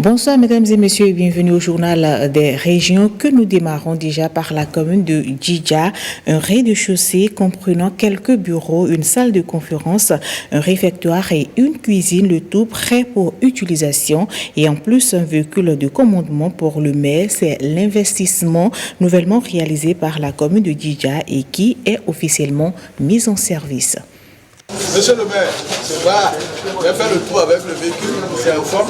Bonsoir mesdames et messieurs et bienvenue au journal des régions que nous démarrons déjà par la commune de Djidja. Un rez-de-chaussée comprenant quelques bureaux, une salle de conférence, un réfectoire et une cuisine, le tout prêt pour utilisation et en plus un véhicule de commandement pour le maire. C'est l'investissement nouvellement réalisé par la commune de Djidja et qui est officiellement mis en service. Monsieur le maire, c'est pas, je vais faire le tour avec le véhicule, c'est en forme,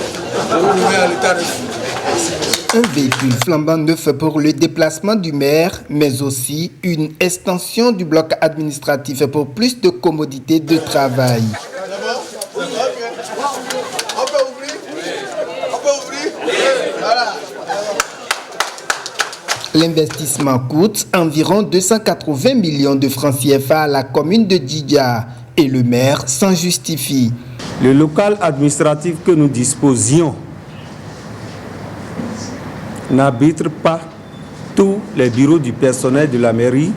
je vous le mets à l'état de... Un véhicule flambant neuf pour le déplacement du maire, mais aussi une extension du bloc administratif pour plus de commodité de travail. On peut ouvrir, voilà. L'investissement coûte environ 280 millions de francs CFA à la commune de Djidja. Et le maire s'en justifie. Le local administratif que nous disposions n'abrite pas tous les bureaux du personnel de la mairie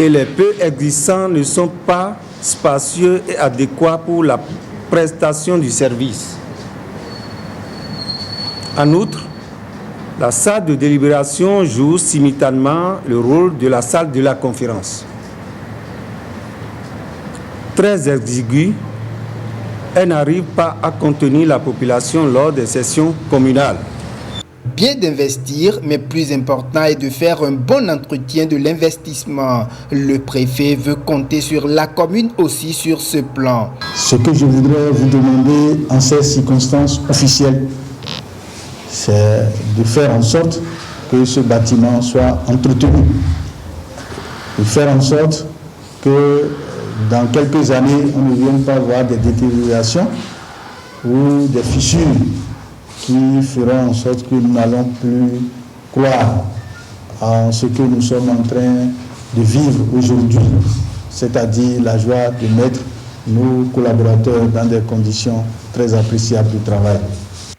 et les peu existants ne sont pas spacieux et adéquats pour la prestation du service. En outre, la salle de délibération joue simultanément le rôle de la salle de la conférence. Très exiguë, elle n'arrive pas à contenir la population lors des sessions communales. Bien d'investir, mais plus important est de faire un bon entretien de l'investissement. Le préfet veut compter sur la commune aussi sur ce plan. Ce que je voudrais vous demander en ces circonstances officielles, c'est de faire en sorte que ce bâtiment soit entretenu. De faire en sorte que dans quelques années, on ne vienne pas voir des détériorations ou des fissures qui feront en sorte que nous n'allons plus croire en ce que nous sommes en train de vivre aujourd'hui, c'est-à-dire la joie de mettre nos collaborateurs dans des conditions très appréciables de travail.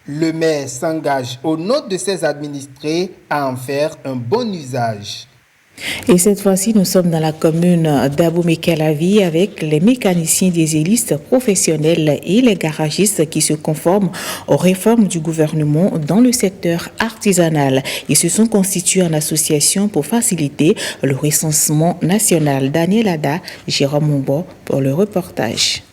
Le maire s'engage au nom de ses administrés à en faire un bon usage. Et cette fois-ci, nous sommes dans la commune d'Abomey-Calavi avec les mécaniciens dieselistes professionnels et les garagistes qui se conforment aux réformes du gouvernement dans le secteur artisanal. Ils se sont constitués en association pour faciliter le recensement national. Daniel Ada, Jérôme Mombo pour le reportage.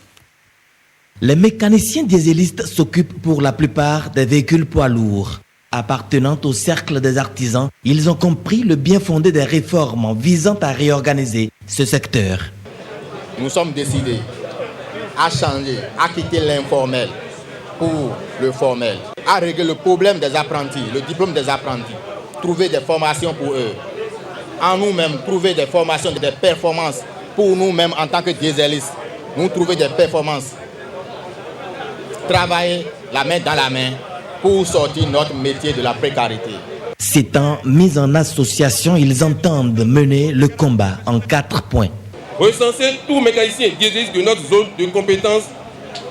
Les mécaniciens dieselistes s'occupent pour la plupart des véhicules poids lourds. Appartenant au cercle des artisans, ils ont compris le bien fondé des réformes visant à réorganiser ce secteur. Nous sommes décidés à changer, à quitter l'informel pour le formel, à régler le problème des apprentis, le diplôme des apprentis, trouver des formations pour eux, en nous-mêmes trouver des formations, des performances pour nous-mêmes en tant que dieselistes, nous trouver des performances, travailler la main dans la main, pour sortir notre métier de la précarité. S'étant mis en association, ils entendent mener le combat en 4 points. Recenser tous mécaniciens dieselistes de notre zone de compétence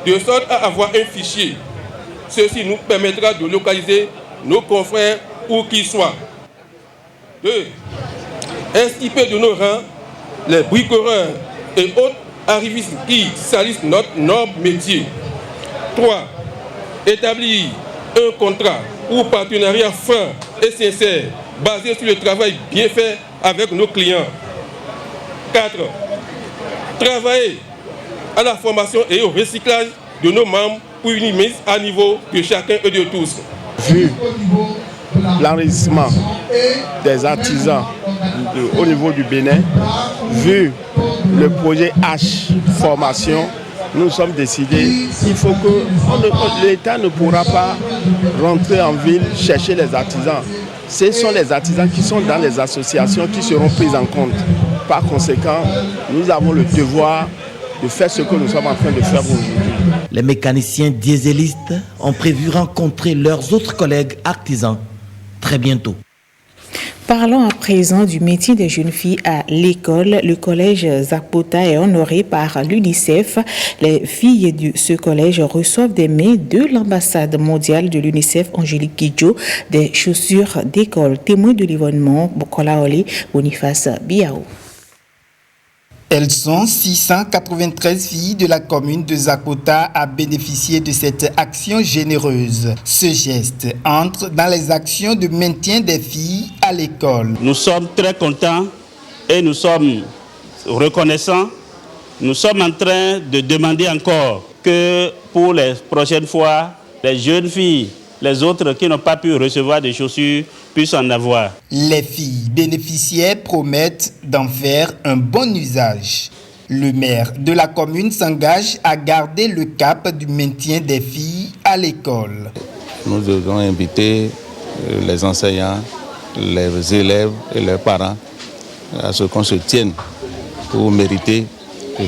de sorte à avoir un fichier. Ceci nous permettra de localiser nos confrères où qu'ils soient. 2. Instiper de nos rangs les bricoleurs et autres arrivistes qui salissent notre noble métier. 3. Établir un contrat ou partenariat franc et sincère basé sur le travail bien fait avec nos clients. 4. Travailler à la formation et au recyclage de nos membres pour une mise à niveau de chacun et de tous. Vu l'enrichissement des artisans au niveau du Bénin, vu le projet H formation, nous sommes décidés, il faut que l'État ne pourra pas rentrer en ville chercher les artisans. Ce sont les artisans qui sont dans les associations qui seront pris en compte. Par conséquent, nous avons le devoir de faire ce que nous sommes en train de faire aujourd'hui. Les mécaniciens dieselistes ont prévu rencontrer leurs autres collègues artisans très bientôt. Parlons à présent du métier des jeunes filles à l'école. Le collège Zakpota est honoré par l'UNICEF. Les filles de ce collège reçoivent des mains de l'ambassade mondiale de l'UNICEF, Angélique Kidjo, des chaussures d'école. Témoin de l'événement, Bokola Oli, Boniface Biao. Elles sont 693 filles de la commune de Zakpota à bénéficier de cette action généreuse. Ce geste entre dans les actions de maintien des filles à l'école. Nous sommes très contents et nous sommes reconnaissants. Nous sommes en train de demander encore que pour les prochaines fois, les jeunes filles, les autres qui n'ont pas pu recevoir des chaussures, puissent en avoir. Les filles bénéficiaires promettent d'en faire un bon usage. Le maire de la commune s'engage à garder le cap du maintien des filles à l'école. Nous devons inviter les enseignants, les élèves et leurs parents à ce qu'on se tienne pour mériter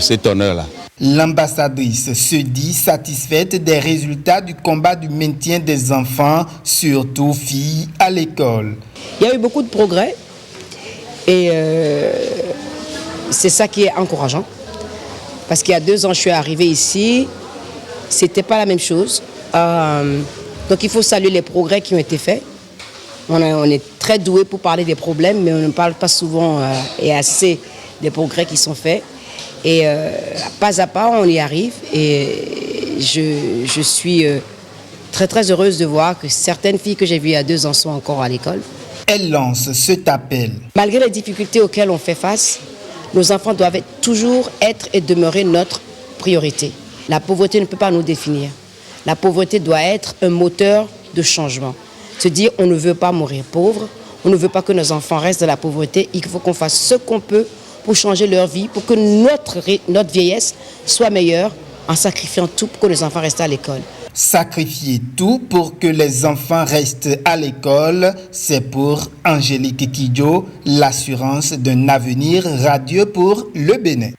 cet honneur-là. L'ambassadrice se dit satisfaite des résultats du combat du maintien des enfants, surtout filles, à l'école. Il y a eu beaucoup de progrès et c'est ça qui est encourageant. Parce qu'il y a 2 ans, je suis arrivée ici, c'était pas la même chose. Donc il faut saluer les progrès qui ont été faits. On est très doués pour parler des problèmes, mais on ne parle pas souvent et assez des progrès qui sont faits. Et pas à pas, on y arrive et je suis très très heureuse de voir que certaines filles que j'ai vues il y a 2 ans sont encore à l'école. Elle lance cet appel. Malgré les difficultés auxquelles on fait face, nos enfants doivent toujours être et demeurer notre priorité. La pauvreté ne peut pas nous définir. La pauvreté doit être un moteur de changement. Se dire on ne veut pas mourir pauvre, on ne veut pas que nos enfants restent dans la pauvreté, il faut qu'on fasse ce qu'on peut pour changer leur vie, pour que notre vieillesse soit meilleure en sacrifiant tout pour que les enfants restent à l'école. Sacrifier tout pour que les enfants restent à l'école, c'est pour Angélique Kidjo l'assurance d'un avenir radieux pour le Bénin.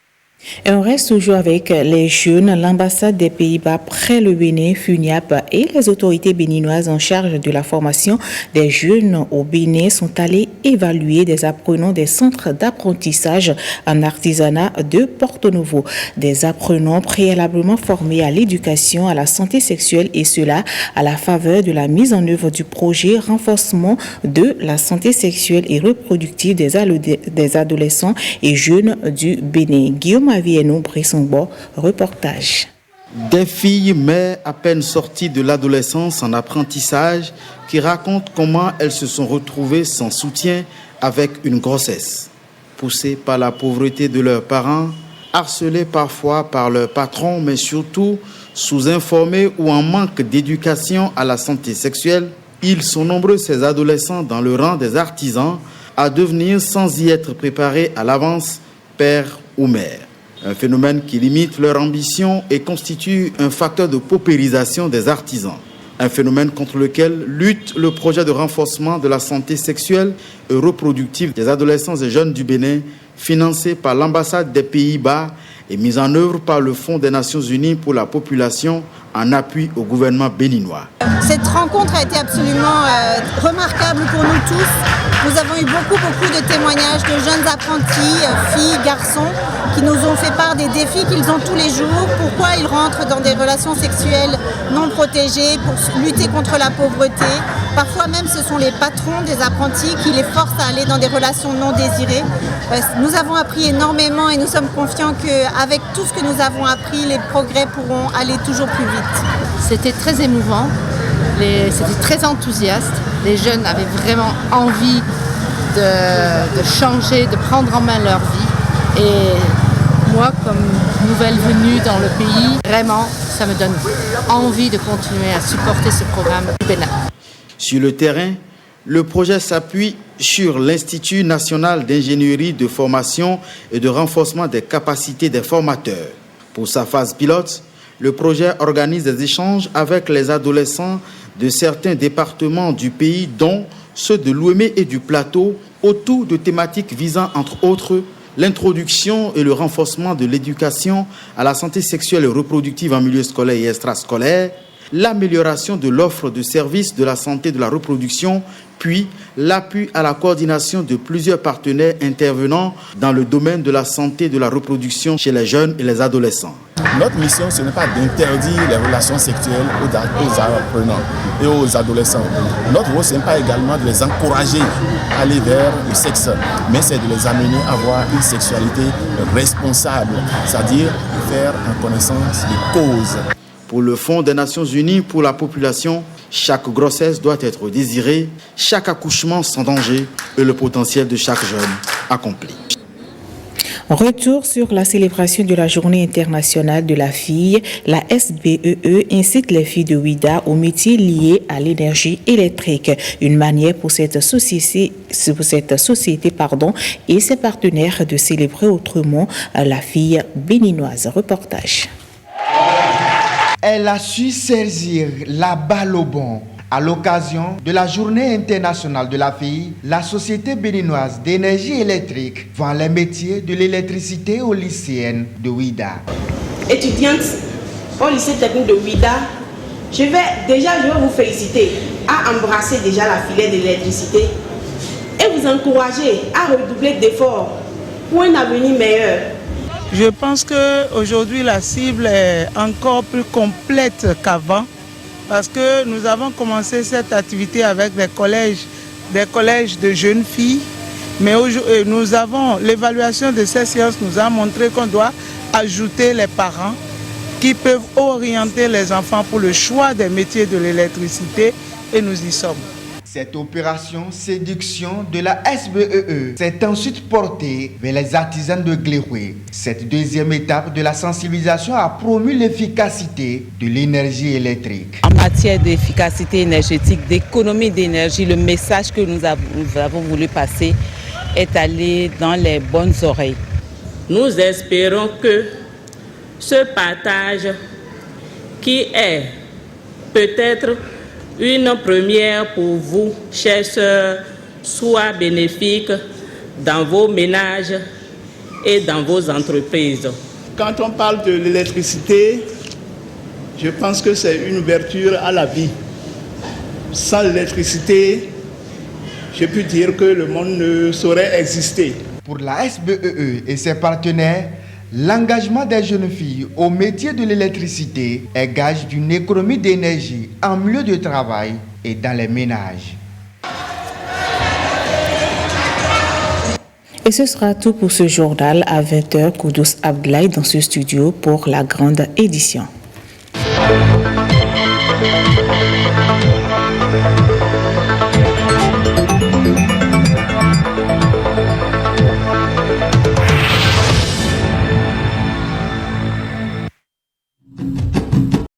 Et on reste toujours avec les jeunes. L'ambassade des Pays-Bas près le Bénin, FUNIAP et les autorités béninoises en charge de la formation des jeunes au Bénin sont allés évaluer des apprenants des centres d'apprentissage en artisanat de Porto-Novo. Des apprenants préalablement formés à l'éducation, à la santé sexuelle et cela à la faveur de la mise en œuvre du projet renforcement de la santé sexuelle et reproductive des adolescents et jeunes du Bénin. Guillaume Avieno, Brissonbo, reportage. Des filles mères à peine sorties de l'adolescence en apprentissage qui racontent comment elles se sont retrouvées sans soutien avec une grossesse. Poussées par la pauvreté de leurs parents, harcelées parfois par leurs patrons, mais surtout sous-informées ou en manque d'éducation à la santé sexuelle, ils sont nombreux ces adolescents dans le rang des artisans à devenir sans y être préparés à l'avance père ou mère. Un phénomène qui limite leur ambition et constitue un facteur de paupérisation des artisans. Un phénomène contre lequel lutte le projet de renforcement de la santé sexuelle et reproductive des adolescents et jeunes du Bénin, financé par l'ambassade des Pays-Bas et mis en œuvre par le Fonds des Nations Unies pour la population en appui au gouvernement béninois. Cette rencontre a été absolument remarquable pour nous tous. Nous avons eu beaucoup de témoignages de jeunes apprentis, filles, garçons, qui nous ont fait part des défis qu'ils ont tous les jours, pourquoi ils rentrent dans des relations sexuelles non protégées, pour lutter contre la pauvreté. Parfois même ce sont les patrons des apprentis qui les forcent à aller dans des relations non désirées. Nous avons appris énormément et nous sommes confiants qu'avec tout ce que nous avons appris, les progrès pourront aller toujours plus vite. C'était très émouvant, c'était très enthousiaste. Les jeunes avaient vraiment envie de changer, de prendre en main leur vie. Et moi, comme nouvelle venue dans le pays, vraiment, ça me donne envie de continuer à supporter ce programme du Bénin. Sur le terrain, le projet s'appuie sur l'Institut national d'ingénierie de formation et de renforcement des capacités des formateurs. Pour sa phase pilote, le projet organise des échanges avec les adolescents de certains départements du pays, dont ceux de l'Ouémé et du Plateau, autour de thématiques visant, entre autres, l'introduction et le renforcement de l'éducation à la santé sexuelle et reproductive en milieu scolaire et extrascolaire, l'amélioration de l'offre de services de la santé de la reproduction, puis l'appui à la coordination de plusieurs partenaires intervenant dans le domaine de la santé de la reproduction chez les jeunes et les adolescents. Notre mission, ce n'est pas d'interdire les relations sexuelles aux apprenants et aux adolescents. Notre rôle, ce n'est pas également de les encourager à aller vers le sexe, mais c'est de les amener à avoir une sexualité responsable, c'est-à-dire faire en connaissance des causes. Pour le Fonds des Nations Unies pour la population, chaque grossesse doit être désirée, chaque accouchement sans danger et le potentiel de chaque jeune accompli. Retour sur la célébration de la Journée internationale de la fille. La SBEE incite les filles de Ouidah aux métiers liés à l'énergie électrique. Une manière pour cette société et ses partenaires de célébrer autrement la fille béninoise. Reportage. Elle a su saisir la balle au bon. À l'occasion de la Journée internationale de la fille, la Société béninoise d'énergie électrique vend les métiers de l'électricité aux lycéennes de Ouidah. Étudiante au lycée technique de Ouidah, je vais vous féliciter à embrasser déjà la filière de l'électricité et vous encourager à redoubler d'efforts pour un avenir meilleur. Je pense qu'aujourd'hui la cible est encore plus complète qu'avant parce que nous avons commencé cette activité avec des collèges de jeunes filles, mais l'évaluation de ces séances nous a montré qu'on doit ajouter les parents qui peuvent orienter les enfants pour le choix des métiers de l'électricité et nous y sommes. Cette opération séduction de la SBEE s'est ensuite portée vers les artisans de Gléroué. Cette deuxième étape de la sensibilisation a promu l'efficacité de l'énergie électrique. En matière d'efficacité énergétique, d'économie d'énergie, le message que nous avons voulu passer est allé dans les bonnes oreilles. Nous espérons que ce partage qui est peut-être une première pour vous, chers sœurs, soit bénéfique dans vos ménages et dans vos entreprises. Quand on parle de l'électricité, je pense que c'est une ouverture à la vie. Sans l'électricité, je peux dire que le monde ne saurait exister. Pour la SBEE et ses partenaires, l'engagement des jeunes filles au métier de l'électricité est gage d'une économie d'énergie en milieu de travail et dans les ménages. Et ce sera tout pour ce journal. À 20h, Koudous Abdoulaye dans ce studio pour la grande édition.